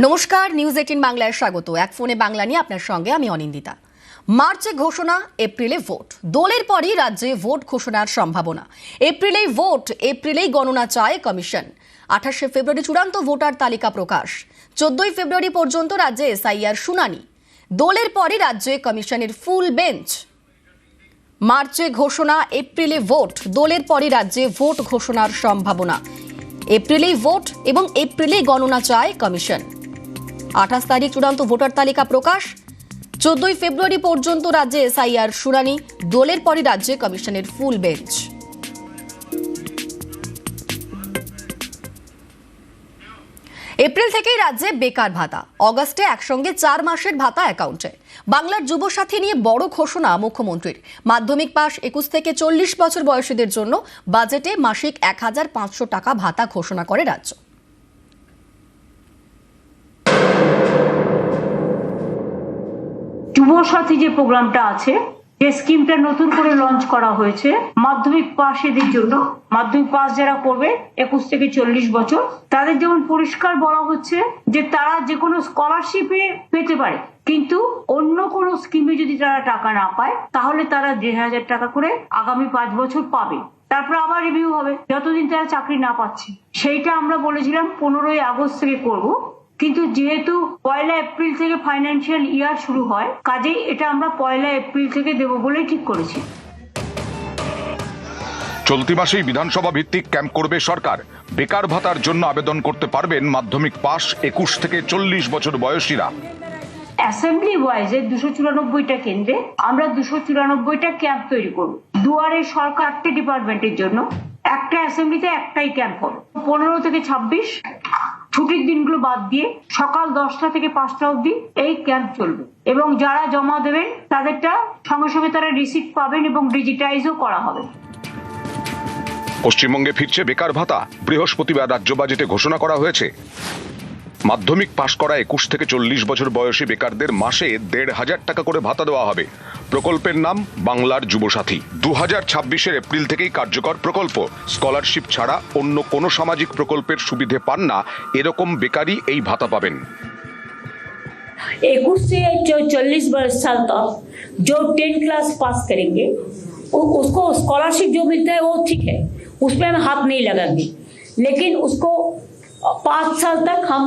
নমস্কার, নিউজ 18 বাংলায় স্বাগত। এক ফোনে বাংলা নিয়ে আপনার সঙ্গে আমি অনিন্দিতা। মার্চে ঘোষণা, এপ্রিলে ভোট। দোলের পরই রাজ্যে ভোট ঘোষণার সম্ভাবনা। এপ্রিলেই ভোট, এপ্রিলেই গণনা চায় কমিশন। 28শে ফেব্রুয়ারি চূড়ান্ত ভোটার তালিকা প্রকাশ। 14ই ফেব্রুয়ারি পর্যন্ত রাজ্যে এসআইআর শুনানি। দোলের পরই রাজ্যে কমিশনের ফুল বেঞ্চ। মার্চে ঘোষণা, এপ্রিলে ভোট। দোলের পরই রাজ্যে ভোট ঘোষণার সম্ভাবনা। এপ্রিলেই ভোট এবং এপ্রিলেই গণনা চায় কমিশন। 28 তারিখ চূড়ান্ত ভোটার তালিকা প্রকাশ। 14ই ফেব্রুয়ারি পর্যন্ত রাজ্যে এসআইআর শুনানি। দোলের পরই রাজ্যে কমিশনের ফুল বেঞ্চ। এপ্রিল থেকেই রাজ্যে বেকার ভাতা। অগস্টে একসঙ্গে 4 মাসের ভাতা অ্যাকাউন্টে। বাংলার যুবসাথী নিয়ে বড় ঘোষণা মুখ্যমন্ত্রীর। মাধ্যমিক পাস 21 থেকে 40 বছর বয়সীদের জন্য বাজেটে মাসিক 1500 টাকা ভাতা ঘোষণা করে রাজ্য। যুবসাথী যে প্রোগ্রামটা আছে, যে স্কিমটা নতুন করে লঞ্চ করা হয়েছে মাধ্যমিক পাশেদের জন্য, মাধ্যমিক পাস যারা করবে 21 থেকে 40 বছর, তাদের যেমন পরিষ্কার বলা হচ্ছে যে তারা যে কোনো স্কলারশিপে পেতে পারে, কিন্তু অন্য কোনো স্কিমে যদি তারা টাকা না পায় তাহলে তারা 1500 টাকা করে আগামী 5 বছর পাবে। তারপর আবার রিভিউ হবে যতদিন তারা চাকরি না পাচ্ছে। সেইটা আমরা বলেছিলাম 15ই আগস্ট থেকে করব, কিন্তু যেহেতু 1 এপ্রিল থেকে ফাইন্যান্সিয়াল ইয়ার শুরু হয়, কাজেই এটা আমরা 1 এপ্রিল থেকে দেব বলেই ঠিক করেছি। চলতি মাসেই বিধানসভা ভিত্তিক ক্যাম্প করবে সরকার। বেকার ভাতার জন্য আবেদন করতে পারবেন মাধ্যমিক পাস 21 থেকে 40 বছর বয়সীরা। অ্যাসেম্বলি ওয়াইজে 294টা কেন্দ্রে আমরা 294টা ক্যাম্প তৈরি করব। দুয়ারে সরকার 8টে ডিপার্টমেন্টের জন্য একটা অ্যাসেম্বলিতে একটাই ক্যাম্প হবে। 15 থেকে 26 ছুটির দিনগুলো বাদ দিয়ে সকাল 10টা থেকে 5টা অবধি এই ক্যাম্প চলবে, এবং যারা জমা দেবেন তাদেরটা সঙ্গে সঙ্গে তারা রিসিপ্ট পাবেন এবং ডিজিটাইজও করা হবে। পশ্চিমবঙ্গে ফিরছে বেকার ভাতা। বৃহস্পতিবার রাজ্য বাজেটে ঘোষণা করা হয়েছে। মাধ্যমিক পাশ করা 21 থেকে 40 বছর বয়সী বেকারদের মাসে 1500 টাকা করে ভাতা দেওয়া হবে। প্রকল্পের নাম বাংলার যুবসাথী। 2026-এর এপ্রিল থেকেই কার্যকর প্রকল্প। স্কলারশিপ ছাড়া অন্য কোনো সামাজিক প্রকল্পের সুবিধে পান না এরকম বেকারই এই ভাতা পাবেন। 21 से 40 साल तक जो 10 क्लास पास करेंगे उसको स्कॉलरशिप जो मिलता है वो ठीक है, उसमें हम हाथ नहीं लगाएंगे, लेकिन उसको 5 साल तक हम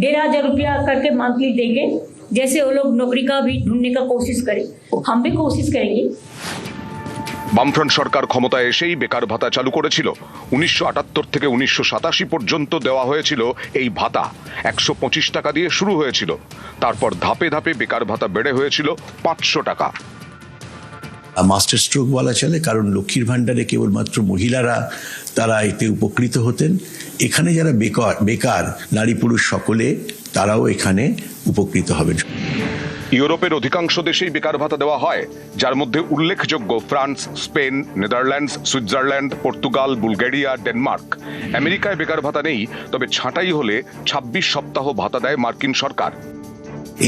1500 रुपया करके मंथली देंगे। जैसे वो लोग नौकरी का भी ढूंढने का कोशिश करें, हम भी कोशिश करेंगे। বামফ্রন্ট সরকার ক্ষমতায় এসেই বেকার ভাতা চালু করেছিল। 1978 থেকে 1987 পর্যন্ত দেওয়া হয়েছিল এই ভাতা। 125 টাকা দিয়ে শুরু হয়েছিল, তারপর ধাপে ধাপে বেকার ভাতা বেড়ে হয়েছিল 500 টাকা। মাস্টার স্ট্রোক বলা চলে, কারণ লক্ষ্মীর ভান্ডারে কেবলমাত্র মহিলারা তারা এতে উপকৃত হতেন। এখানে যারা বেকার নারী পুরুষ সকলে তারাও এখানে উপকৃত হবেন। ইউরোপের অধিকাংশ দেশেই বেকার ভাতা দেওয়া হয়, যার মধ্যে উল্লেখযোগ্য France, Spain, Netherlands, Switzerland, Portugal, Bulgaria, Denmark. আমেরিকায় বেকার ভাতা নেই, তবে ছাঁটাই হলে 26 সপ্তাহ ভাতা দেয় মার্কিন সরকার।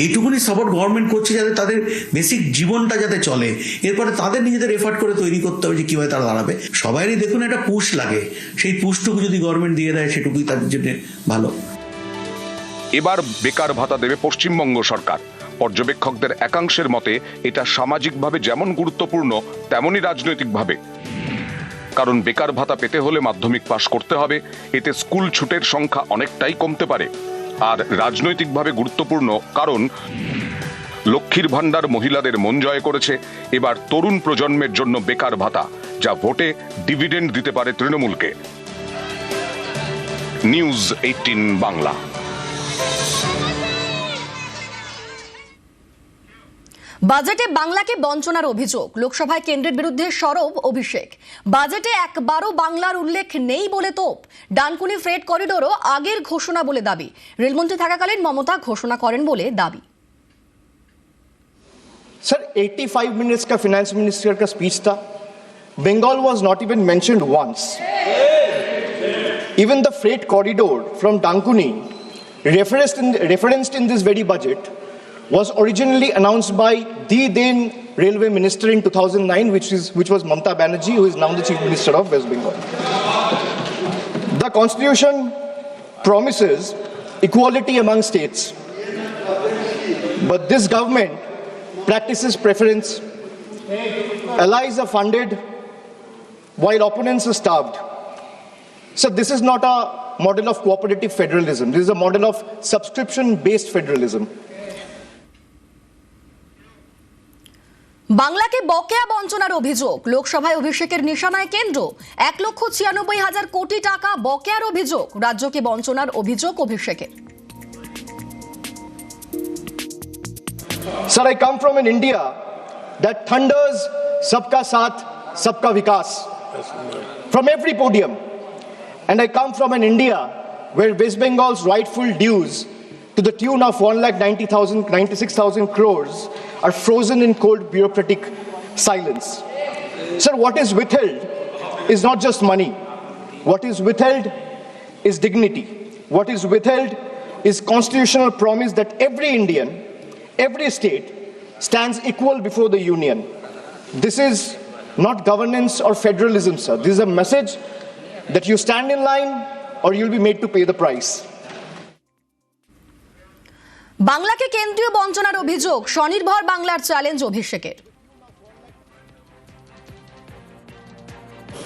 এইটুকুনি সাপোর্ট গভর্নমেন্ট করছে যাতে তাদের বেসিক জীবনটা যাতে চলে। এরপরে তাদের নিজেদের এফার্ট করে তৈরি করতে হবে যে কিভাবে তারা দাঁড়াবে। সবাইরই দেখুন একটা পুশ লাগে, সেই পুশটুকু যদি গভর্নমেন্ট দিয়ে দেয় সেটুকুই তাদের জন্য ভালো। এবার বেকার ভাতা দেবে পশ্চিমবঙ্গ সরকার। পর্যবেক্ষকদের একাংশের মতে এটা সামাজিকভাবে যেমন গুরুত্বপূর্ণ তেমনই রাজনৈতিকভাবে। কারণ বেকার ভাতা পেতে হলে মাধ্যমিক পাশ করতে হবে, এতে স্কুল ছুটের সংখ্যা অনেকটাই কমতে পারে। আর রাজনৈতিকভাবে গুরুত্বপূর্ণ কারণ লক্ষ্মীর ভান্ডার মহিলাদের মন জয় করেছে। এবার তরুণ প্রজন্মের জন্য বেকার ভাতা, যা ভোটে ডিভিডেন্ড দিতে পারে তৃণমূলকে। নিউজ 18 বাংলা। বাজেটে বাংলাকে বঞ্চনার অভিযোগ। লোকসভায় কেন্দ্রের বিরুদ্ধে সরব অভিষেক। বাজেটে একবারও বাংলার উল্লেখ নেই বলে তোপ। ডানকুনি ফ্রেট করিডোরও আগের ঘোষণা বলে দাবি। রেলমন্ত্রী থাকাকালীন মমতা ঘোষণা করেন বলে দাবি। सर 85 मिनट्स का फाइनेंस मिनिस्टर का स्पीच था। Bengal was not even mentioned once. Even the freight corridor from Dankuni referenced in this very budget was originally announced by the then railway minister in 2009, which was Mamata Banerjee, who is now the chief minister of West Bengal. The constitution promises equality among states. But this government practices preference. Allies are funded while opponents are starved. So this is not a model of cooperative federalism. This is a model of subscription-based federalism. বাংলাকে বকেয়া বঞ্চনার অভিযোগ, লোকসভায় অভিষেকের নিশানায় কেন্দ্র। 1,96,000 কোটি টাকা বকেয়ার অভিযোগ, রাজ্যকে বঞ্চনার অভিযোগ অভিষেকের। Sir, I come from an India that thunders Sabka Saath, Sabka Vikas from every podium. And I come from an India where West Bengal's rightful dues to the tune of 1,96,000 crores are frozen in cold bureaucratic silence. Sir, what is withheld is not just money. What is withheld is dignity. What is withheld is constitutional promise that every Indian, every state stands equal before the union. This is not governance or federalism, sir. This is a message that you stand in line or you'll be made to pay the price. বাংলাকে কেন্দ্রীয় বঞ্চনার অভিযোগ, স্বনির্ভর বাংলার challenge অভিষেকের।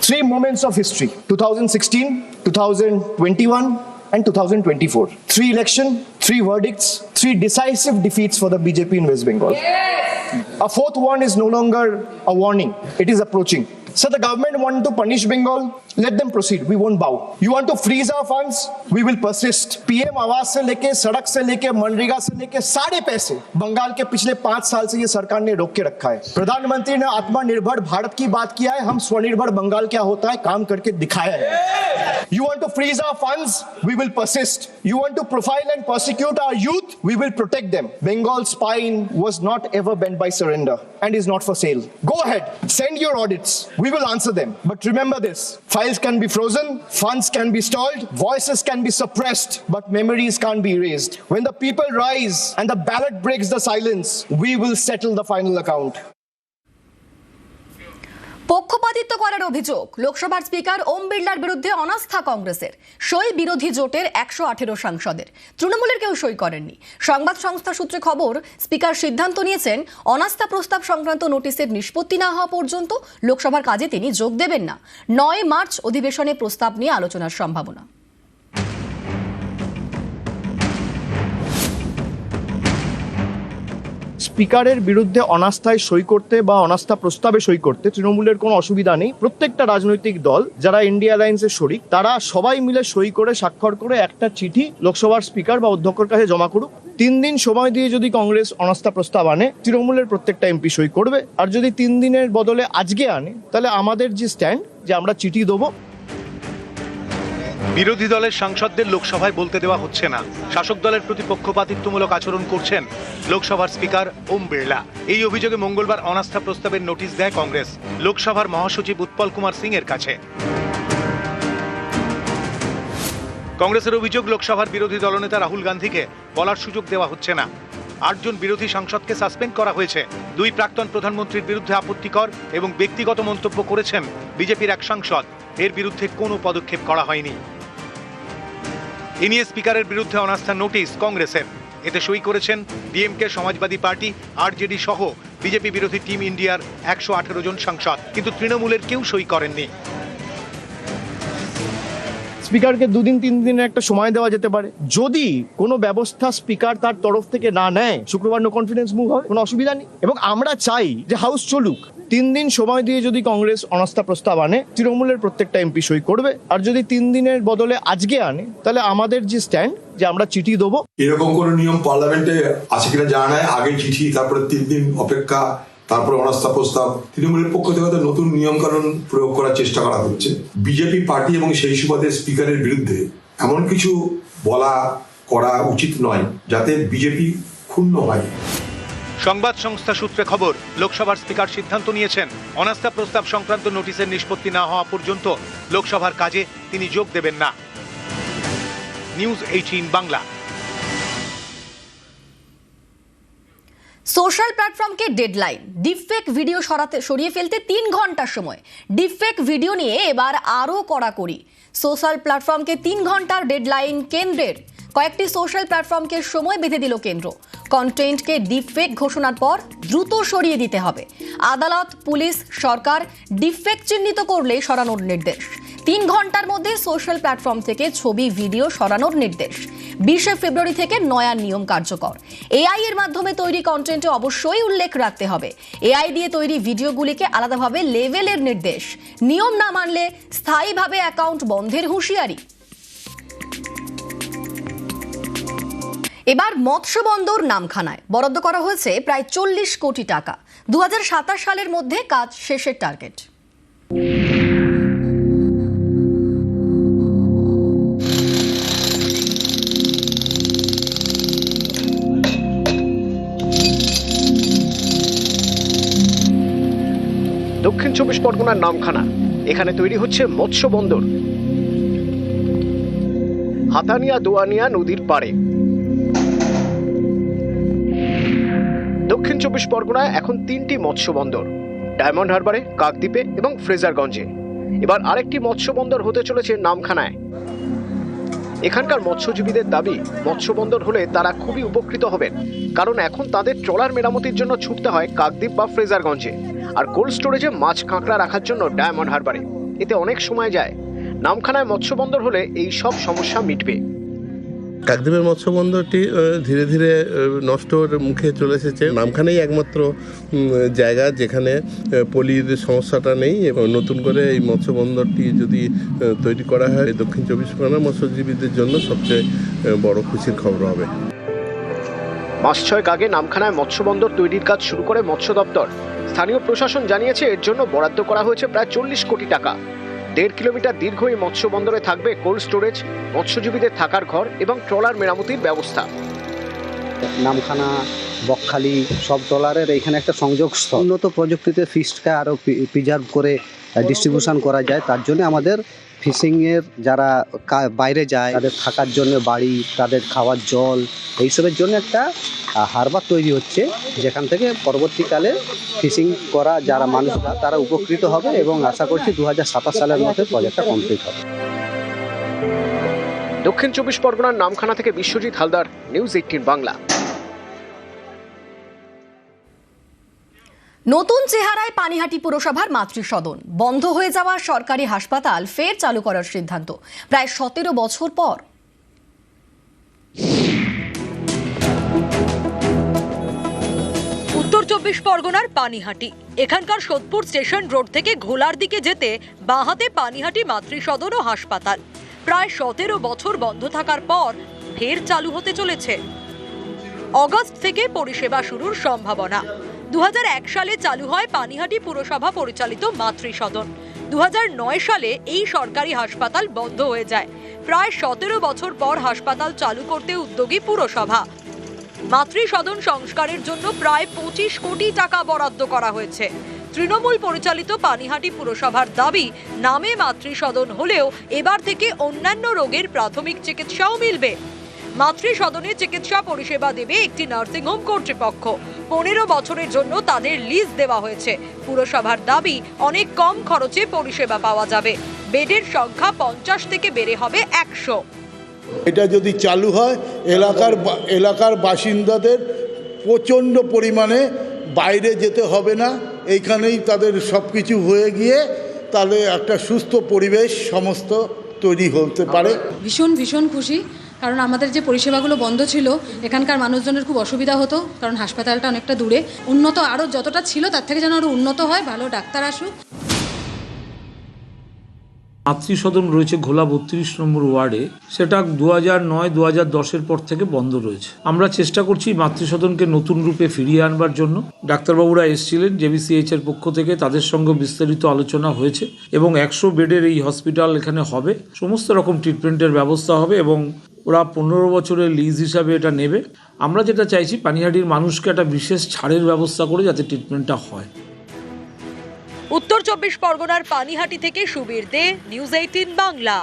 Three moments of history: 2016, 2021, and 2024. Three election, three verdicts, three decisive defeats for the BJP in West Bengal. A fourth one is no longer a warning; it is approaching. So the government want to punish Bengal, let them proceed. We won't bow. You want to freeze our funds? We will persist. PM आवास से लेके सड़क से लेके मनरेगा से लेके सारे पैसे बंगाल के पिछले 5 साल से ये सरकार ने रोक के रखा है। प्रधानमंत्री ने आत्मनिर्भर भारत की बात किया है, हम स्वनिर्भर बंगाल क्या होता है काम करके दिखाया है। You want to freeze our funds? We will persist. You want to profile and persecute our youth? We will protect them. Bengal's spine was not ever bent by surrender and is not for sale. Go ahead, send your audits. We will answer them. But remember this, files can be frozen, funds can be stalled, voices can be suppressed, but memories can't be erased. When the people rise and the ballot breaks the silence, we will settle the final account. পক্ষপাতিত্ব করার অভিযোগ, লোকসভার speaker ওম বিড়লার বিরুদ্ধে অনাস্থা কংগ্রেসের। সই বিরোধী জোটের 118 সাংসদের, তৃণমূলের কেউ সই করেননি। সংবাদ সংস্থা সূত্রে খবর, স্পিকার সিদ্ধান্ত নিয়েছেন অনাস্থা প্রস্তাব সংক্রান্ত নোটিশের নিষ্পত্তি না হওয়া পর্যন্ত লোকসভার কাজে তিনি যোগ দেবেন না। 9 মার্চ অধিবেশনে প্রস্তাব নিয়ে আলোচনার সম্ভাবনা। স্পিকারের বিরুদ্ধে অনাস্থায় সই করতে বা অনাস্থা প্রস্তাবে সই করতে তৃণমূলের কোনো অসুবিধা নেই। প্রত্যেকটা রাজনৈতিক দল যারা ইন্ডিয়া অ্যালায়েন্সের শরিক তারা সবাই মিলে সই করে স্বাক্ষর করে একটা চিঠি লোকসভার স্পিকার বা অধ্যক্ষের কাছে জমা করুক। 3 দিন সময় দিয়ে যদি কংগ্রেস অনাস্থা প্রস্তাব আনে, তৃণমূলের প্রত্যেকটা এমপি সই করবে। আর যদি 3 দিনের বদলে আজকে আনে, তাহলে আমাদের যে স্ট্যান্ড যে আমরা চিঠি দেবো। বিরোধী দলের সাংসদদের লোকসভায় বলতে দেওয়া হচ্ছে না, শাসক দলের প্রতি পক্ষপাতিত্বমূলক আচরণ করছেন লোকসভার স্পিকার ওম বিড়লা। এই অভিযোগে মঙ্গলবার অনাস্থা প্রস্তাবের নোটিশ দেয় কংগ্রেস লোকসভার মহাসচিব উৎপল কুমার সিং এর কাছে। কংগ্রেসের অভিযোগ, লোকসভার বিরোধী দলনেতা রাহুল গান্ধীকে বলার সুযোগ দেওয়া হচ্ছে না। 8 জন বিরোধী সাংসদকে সাসপেন্ড করা হয়েছে। 2 প্রাক্তন প্রধানমন্ত্রীর বিরুদ্ধে আপত্তিকর এবং ব্যক্তিগত মন্তব্য করেছেন বিজেপির এক সাংসদ, এর বিরুদ্ধে কোনো পদক্ষেপ করা হয়নি। এ নিয়ে স্পিকারের বিরুদ্ধে অনাস্থা নোটিশ কংগ্রেসের। এতে সই করেছেন ডিএমকে, সমাজবাদী পার্টি, আরজেডি সহ বিজেপি বিরোধী টিম ইন্ডিয়ার 118 জন সাংসদ, কিন্তু তৃণমূলের কেউ সই করেননি। স্পিকারকে 2 দিন 3 দিনের একটা সময় দেওয়া যেতে পারে। যদি কোনো ব্যবস্থা স্পিকার তার তরফ থেকে না নেয়, শুক্রবার নো কনফিডেন্স মুভ হবে, কোনো অসুবিধা নেই। এবং আমরা চাই যে হাউস চলুক। 3 দিন সময় দিয়ে যদি কংগ্রেস অনাস্থা প্রস্তাব আনে, তৃণমূলের প্রত্যেকটা এমপি সই করবে। আর যদি 3 দিনের বদলে আজকে আনে, তাহলে আমাদের যে স্ট্যান্ড যে আমরা চিঠি দেবো। এরকম কোনো নিয়ম পার্লামেন্টে আছে কিনা জানা নাই। আগে চিঠি, তারপরে 3 দিন অপেক্ষা, তারপরে অনাস্থা প্রস্তাব। তৃণমূলের পক্ষ থেকে নতুন নিয়ম কানুন প্রয়োগ করার চেষ্টা করা হচ্ছে। বিজেপি পার্টি এবং সেই সুবাদে স্পিকারের বিরুদ্ধে এমন কিছু বলা করা উচিত নয় যাতে বিজেপি ক্ষুণ্ণ হয়। সংবাদ সংস্থা সূত্রে খবর, লোকসভার স্পিকার সিদ্ধান্ত নিয়েছেন অনাস্থা প্রস্তাব সংক্রান্ত নোটিশের নিষ্পত্তি না হওয়া পর্যন্ত লোকসভার কাজে তিনি যোগ দেবেন না। নিউজ 18 বাংলা। সোশ্যাল প্ল্যাটফর্মকে ডেডলাইন, ডিপফেক ভিডিও সরিয়ে ফেলতে 3 ঘন্টার সময়। ডিপফেক ভিডিও নিয়ে এবার আরও কড়াকড়ি। সোশ্যাল প্ল্যাটফর্মকে 3 ঘন্টার ডেডলাইন কেন্দ্রের। কয়েকটি সোশ্যাল প্ল্যাটফর্মকে সময় বেঁধে দিল কেন্দ্র। কন্টেন্টকে ডিপফেক ঘোষণার পর দ্রুত সরিয়ে দিতে হবে। আদালত, পুলিশ, সরকার ডিপফেক চিহ্নিত করলে সরানোর নির্দেশ। 3 ঘন্টার মধ্যে সোশ্যাল প্ল্যাটফর্ম থেকে ছবি, ভিডিও সরানোর নির্দেশ। 20 ফেব্রুয়ারি থেকে নয়া নিয়ম কার্যকর। এআই এর মাধ্যমে তৈরি কন্টেন্টে অবশ্যই উল্লেখ রাখতে হবে। এআই দিয়ে তৈরি ভিডিওগুলিকে আলাদাভাবে লেভেলের নির্দেশ। নিয়ম না মানলে স্থায়ীভাবে অ্যাকাউন্ট বন্ধের হুঁশিয়ারি। এবার মৎস্য বন্দর নামখানায় বরাদ্দ করা হয়েছে প্রায় 40 কোটি টাকা। 2027 সালের মধ্যে কাজ শেষের টার্গেট। দক্ষিণ 24 পরগনার নামখানা, এখানে তৈরি হচ্ছে মৎস্য বন্দর। হাতানিয়া দোয়ানিয়া নদীর পাড়ে। দক্ষিণ 24 পরগনায় এখন 3টি মৎস্য বন্দর, ডায়মন্ড হারবারে, কাকদ্বীপে এবং ফ্রেজারগঞ্জে। এবার আরেকটি মৎস্য বন্দর হতে চলেছে নামখানায়। এখানকার মৎস্যজীবীদের দাবি, মৎস্য বন্দর হলে তারা খুবই উপকৃত হবেন, কারণ এখন তাদের ট্রলার মেরামতির জন্য ছুটতে হয় কাকদ্বীপ বা ফ্রেজারগঞ্জে, আর কোল্ড স্টোরেজে মাছ কাঁকড়া রাখার জন্য ডায়মন্ড হারবারে। এতে অনেক সময় যায়। নামখানায় মৎস্য বন্দর হলে এই সব সমস্যা মিটবে। কাকদ্বীপের মৎস্য বন্দরটি ধীরে ধীরে নষ্টর মুখে চলে এসেছে। নামখানাই একমাত্র জায়গা যেখানে পলির সমস্যাটা নেই, এবং নতুন করে এই মৎস্য বন্দরটি যদি তৈরি করা হয়, দক্ষিণ 24 পরগনার মৎস্যজীবীদের জন্য সবচেয়ে বড় খুশির খবর হবে। মাস 6 আগে নামখানায় মৎস্য বন্দর তৈরির কাজ শুরু করে মৎস্য দপ্তর। স্থানীয় প্রশাসন জানিয়েছে এর জন্য বরাদ্দ করা হয়েছে প্রায় 40 কোটি টাকা। 1.5 কিলোমিটার দীর্ঘ এই মৎস্য বন্দরে থাকবে কোল্ড স্টোরেজ, মৎস্যজীবীদের থাকার ঘর এবং ট্রলার মেরামতির ব্যবস্থা। নামখানা, বকখালি সব ট্রলারের এখানে একটা সংযোগ স্থল। উন্নত প্রযুক্তিতে ফিশকে আরও প্রিজার্ভ করে ডিস্ট্রিবিউশন করা যায়, তার জন্য আমাদের ফিশিংয়ের যারা বাইরে যায় তাদের থাকার জন্য বাড়ি, তাদের খাওয়ার জল, এইসবের জন্য একটা হারবার তৈরি হচ্ছে, যেখান থেকে পরবর্তীকালে ফিশিং করা যারা মানুষরা তারা উপকৃত হবে, এবং আশা করছি 2027 সালের মধ্যে প্রজেক্টটা কমপ্লিট হবে। দক্ষিণ 24 পরগনার নামখানা থেকে বিশ্বজিৎ হালদার, নিউজ 18 বাংলা। নতুন চেহারায় পানিহাটি পুরসভার মাতৃসদন। বন্ধ হয়ে যাওয়া সরকারি হাসপাতাল ফের চালু করার সিদ্ধান্ত প্রায় 17 বছর পর। উত্তর 24 পরগনার পানিহাটি, এখানকার সোদপুর স্টেশন রোড থেকে ঘোলার দিকে যেতে বাঁহাতে পানিহাটি মাতৃসদন ও হাসপাতাল প্রায় 17 বছর বন্ধ থাকার পর ফের চালু হতে চলেছে। অগস্ট থেকে পরিষেবা শুরুর সম্ভাবনা। 2001 সালে চালু হয় পানিহাটি পুরসভা পরিচালিত মাতৃসদন। 2009 সালে এই সরকারি হাসপাতাল বন্ধ হয়ে যায়। প্রায় 17 বছর পর হাসপাতাল চালু করতে উদ্যোগী পুরসভা। মাতৃসদন সংস্কারের জন্য প্রায় 25 কোটি টাকা বরাদ্দ করা হয়েছে। তৃণমূল পরিচালিত পানিহাটি পুরসভার দাবি, নামে মাতৃসদন হলেও এবার থেকে অন্যান্য রোগের প্রাথমিক চিকিৎসাও মিলবে। মাতৃসদনে চিকিৎসা পরিষেবা দেবে একটি নার্সিংহোম কর্তৃপক্ষ। 15 বছরের জন্য তাদের লিজ দেওয়া হয়েছে। পুরসভার দাবি, অনেক কম খরচে পরিষেবা পাওয়া যাবে। বেডের সংখ্যা 50 থেকে বেড়ে হবে 100। এটা যদি চালু হয়, এলাকার বাসিন্দাদের প্রচণ্ড পরিমাণে বাইরে যেতে হবে না, এইখানেই তাদের সব কিছু হয়ে গিয়ে তাহলে একটা সুস্থ পরিবেশ সমস্ত তৈরি হতে পারে। ভীষণ খুশি, কারণ আমাদের যে পরিষেবাগুলো বন্ধ ছিল, এখানকার মানুষজনের খুব অসুবিধা হতো, কারণ হাসপাতালটা অনেকটা দূরে। উন্নত আরও যতটা ছিল তার থেকে যেন আরও উন্নত হয়, ভালো ডাক্তার আসুক। মাতৃসদন রয়েছে ঘোলা 32 নম্বর ওয়ার্ডে, সেটা 2009-2010 পর থেকে বন্ধ রয়েছে। আমরা চেষ্টা করছি মাতৃসদনকে নতুন রূপে ফিরিয়ে আনবার জন্য। ডাক্তারবাবুরা এসেছিলেন JBCH এর পক্ষ থেকে, তাদের সঙ্গে বিস্তারিত আলোচনা হয়েছে, এবং 100 বেডের এই হসপিটাল এখানে হবে, সমস্ত রকম ট্রিটমেন্টের ব্যবস্থা হবে, এবং ওরা 15 বছরের লিজ হিসাবে এটা নেবে। আমরা যেটা চাইছি, পানিহাটির মানুষকে একটা বিশেষ ছাড়ের ব্যবস্থা করে যাতে ট্রিটমেন্টটা হয়। উত্তর 24 পরগনার পানিহাটি থেকে সুবীর দে, নিউজ 18 বাংলা।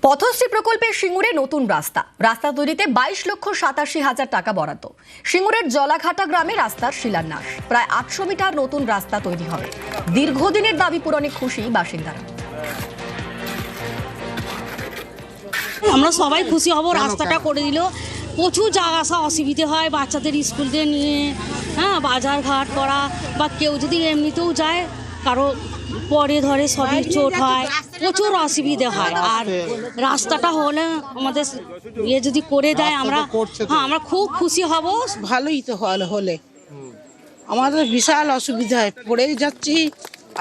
পথশ্রী প্রকল্পে সিঙ্গুরে নতুন রাস্তা তৈরিতে 22,87,000 টাকা বরাদ্দ। সিঙ্গুরের জলাঘাটা গ্রামে রাস্তার শিলান্যাস। প্রায় 800 মিটার নতুন রাস্তা তৈরি হবে। দীর্ঘদিনের দাবি পূরণে খুশি বাসিন্দারা। আমরা সবাই খুশি হব, রাস্তাটা করে দিল। প্রচুর যাওয়া আসা অসুবিধে হয় বাচ্চাদের স্কুল দিয়ে নিয়ে, হ্যাঁ, বাজার ঘাট করা, বা কেউ যদি এমনিতেও যায় কারো পরে ধরে সবই চোট হয়, প্রচুর অসুবিধে হয়। আর রাস্তাটা হলে আমাদের যদি করে দেয় আমরা, হ্যাঁ, আমরা খুব খুশি হব। ভালোই তো হলে আমাদের বিশাল অসুবিধা হয়, পড়েই যাচ্ছি,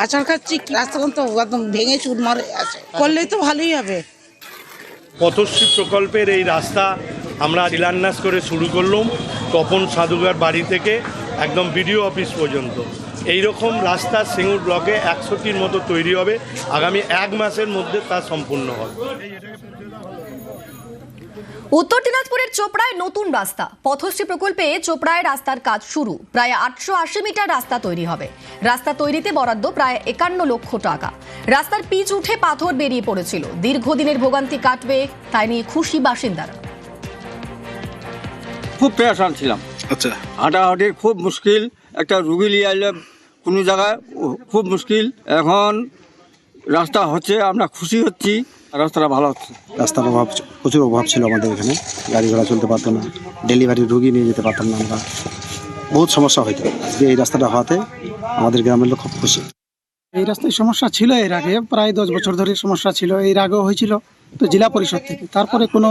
আচার খাচ্ছি, রাস্তাঘাট তো একদম ভেঙে চুরমারে আছে। করলেই তো ভালোই হবে। পথশ্রী প্রকল্পের এই রাস্তা আমরা শিলান্যাস করে শুরু করলাম তপন সাধুগার বাড়ি থেকে একদম বিডিও অফিস পর্যন্ত। এই রকম রাস্তা সিঙ্গুর ব্লকে 100টির মতো তৈরি হবে, আগামী 1 মাসের মধ্যে তা সম্পূর্ণ হবে। উত্তর দিনাজপুরের চোপড়ায় নতুন রাস্তা। পথশ্রী প্রকল্পে চোপড়ায় রাস্তার কাজ শুরু। প্রায় 880 মিটার রাস্তা তৈরি হবে। রাস্তা তৈরিতে বরাদ্দ প্রায় 51 লক্ষ টাকা। রাস্তার পিচ উঠে পাথর বেরিয়ে পড়েছিল। দীর্ঘদিনের ভোগান্তি কাটবে, তাই নিয়ে খুশি বাসিন্দারা। খুব পেরেশান ছিলাম, আচ্ছা, হাঁটাহাঁটির খুব মুশকিল, একটা রুগী নিয়ে এলে কোনো জায়গায় খুব মুশকিল। এখন রাস্তা হচ্ছে, আমরা খুশি হচ্ছি, রাস্তাটা ভালো হচ্ছে। রাস্তার অভাব, প্রচুর অভাব ছিল আমাদের এখানে, গাড়ি ঘোড়া চলতে পারতো না, ডেলিভারি রুগী নিয়ে যেতে পারতাম না আমরা, বহুত সমস্যা হইতো। আজকে এই রাস্তাটা হওয়াতে আমাদের গ্রামের লোক খুব খুশি। এই রাস্তায় সমস্যা ছিল এর আগে, প্রায় 10 বছর ধরে সমস্যা ছিল। এর আগেও হয়েছিল তো জেলা পরিষদ থেকে, তারপরে কোনো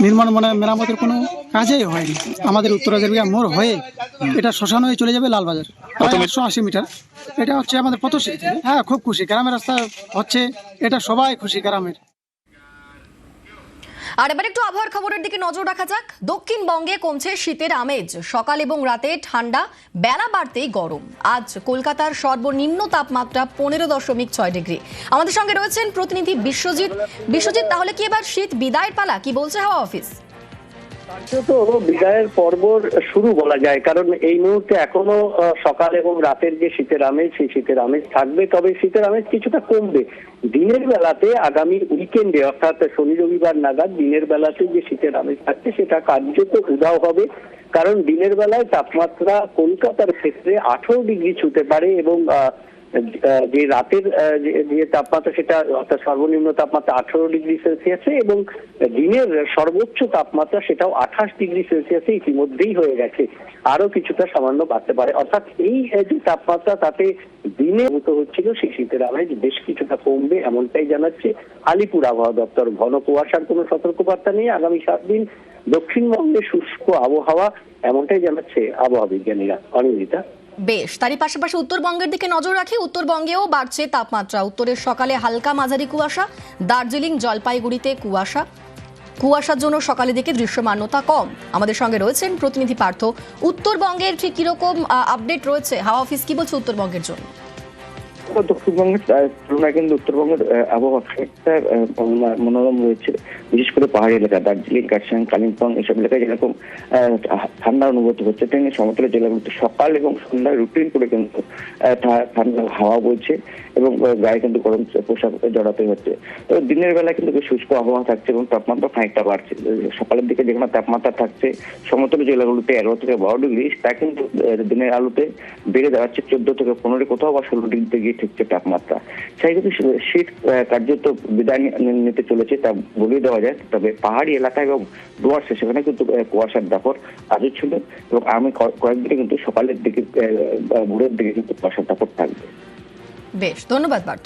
নির্মাণ মেরামতের কোনো কাজই হয়নি। আমাদের উত্তরাজারিয়া মোড় হয়ে এটা শ্মশান হয়ে চলে যাবে লালবাজার, 180 মিটার। এটা হচ্ছে আমাদের পথশ্রী থেকে। হ্যাঁ, খুব খুশি, গ্রামের রাস্তা হচ্ছে, এটা সবাই খুশি গ্রামের। আর এবার একটু আবহাওয়ার খবরের দিকে নজর রাখা যাক। দক্ষিণবঙ্গে কমছে শীতের আমেজ। সকাল এবং রাতে ঠান্ডা, বেলা বাড়তেই গরম। আজ কলকাতার সর্বনিম্ন তাপমাত্রা 15.6 ডিগ্রি। আমাদের সঙ্গে রয়েছেন প্রতিনিধি বিশ্বজিৎ। বিশ্বজিৎ, তাহলে কি এবার শীত বিদায়ের পালা? কি বলছে হাওয়া অফিস? তো বিদায়ের পর্ব শুরু বলা যায়, কারণ এই মুহূর্তে এখনো সকাল এবং রাতের যে শীতের আমেজ, সেই শীতের আমেজ থাকবে। তবে শীতের আমেজ কিছুটা কমবে দিনের বেলাতে। আগামী উইকেন্ডে অর্থাৎ শনি রবিবার নাগাদ দিনের বেলাতে যে শীতের আমেজ থাকছে সেটা কার্যত উধাও হবে। কারণ দিনের বেলায় তাপমাত্রা কলকাতার ক্ষেত্রে 18 ডিগ্রি ছুঁতে পারে, এবং যে রাতের যে তাপমাত্রা সেটা অর্থাৎ সর্বনিম্ন তাপমাত্রা 18 ডিগ্রি সেলসিয়াসে, এবং দিনের সর্বোচ্চ তাপমাত্রা সেটাও 28 ডিগ্রি সেলসিয়াসে ইতিমধ্যেই হয়ে গেছে। আরো কিছুটা সামান্য বাড়তে পারে। অর্থাৎ এই যে তাপমাত্রা, তাতে দিনে মতো হচ্ছিল সেই শীতের আমেজ বেশ কিছুটা কমবে, এমনটাই জানাচ্ছে আলিপুর আবহাওয়া দপ্তর। ঘন কুয়াশার কোনো সতর্কবার্তা নেই। আগামী 7 দিন দক্ষিণবঙ্গে শুষ্ক আবহাওয়া, এমনটাই জানাচ্ছে আবহাওয়া বিজ্ঞানীরা। অনিন্দিতা। বেশ, তারই পাশাপাশি উত্তরবঙ্গের দিকে নজর রাখি। উত্তরবঙ্গেও বাড়ছে তাপমাত্রা। উত্তরের সকালে হালকা মাঝারি কুয়াশা। দার্জিলিং, জলপাইগুড়িতে কুয়াশার জন্য সকালের দিকে দৃশ্যমানতা কম। আমাদের সঙ্গে রয়েছেন প্রতিনিধি পার্থ। উত্তরবঙ্গের ঠিক কিরকম আপডেট রয়েছে? হাওয়া অফিস কি বলছে উত্তরবঙ্গের জন্য? দক্ষিণবঙ্গের তুলনায় কিন্তু উত্তরবঙ্গের আবহাওয়া একটা মনোরম রয়েছে। বিশেষ করে পাহাড়ি এলাকা, দার্জিলিং, কার্শিয়াং, কালিম্পং এসব এলাকায় যেরকম ঠান্ডা অনুভূত হচ্ছে, তেমনি সমতল জেলাগুলোতে সকাল এবং সন্ধ্যায় রুটিন করে কিন্তু ঠান্ডা হাওয়া বইছে, এবং গায়ে কিন্তু গরম পোশাক জড়াতে হচ্ছে। তো দিনের বেলায় কিন্তু শুষ্ক আবহাওয়া থাকছে এবং তাপমাত্রা খানিকটা বাড়ছে। সকালের দিকে যেখানে তাপমাত্রা থাকছে সমতল জেলাগুলোতে 11 থেকে 12 ডিগ্রি, তা কিন্তু দিনের আলোতে বেড়ে দাঁড়াচ্ছে 14 থেকে 15, কোথাও বা 16 ডিগ্রিতে গিয়ে ঠিকছে তাপমাত্রা। সেই কিন্তু শীত কার্যত বিদায় নিতে চলেছে তা বলে দেওয়া যায়। তবে পাহাড়ি এলাকা এবং ডুয়ার্সে সেখানে কিন্তু কুয়াশার দাপট আজও ছিল, এবং আমি কয়েকদিনে কিন্তু সকালের দিকে ভোরের দিকে কিন্তু কুয়াশার দাপট থাকবে। বেশ, ধন্যবাদ পার্থ।